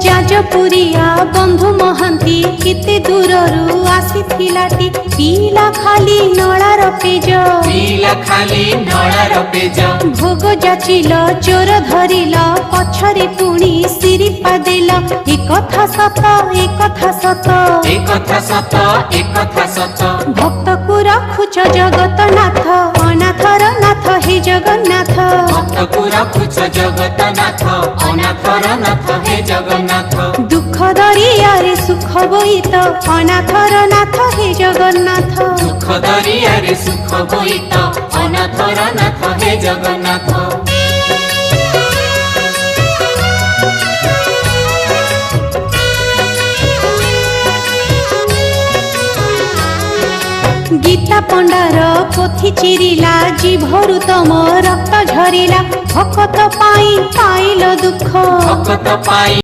जाजपुरिया बंधु महांती केते दूररू आसीथिलाटी पीला खाली नळार पेज भोग जाचिल चोर धरिल पछरे पुणी सिरिपा देल एकथा सत भक्त को रखुच जगतनाथ अनाथर नाथ हे जगन्नाथ दुख दरिया रे सुख बोईत अनाथर नाथ हे जगन्नाथ गीता पंडार पोथी चिरिला जीभरु तम रक्त झरिला भक्त पाई पाइल दुख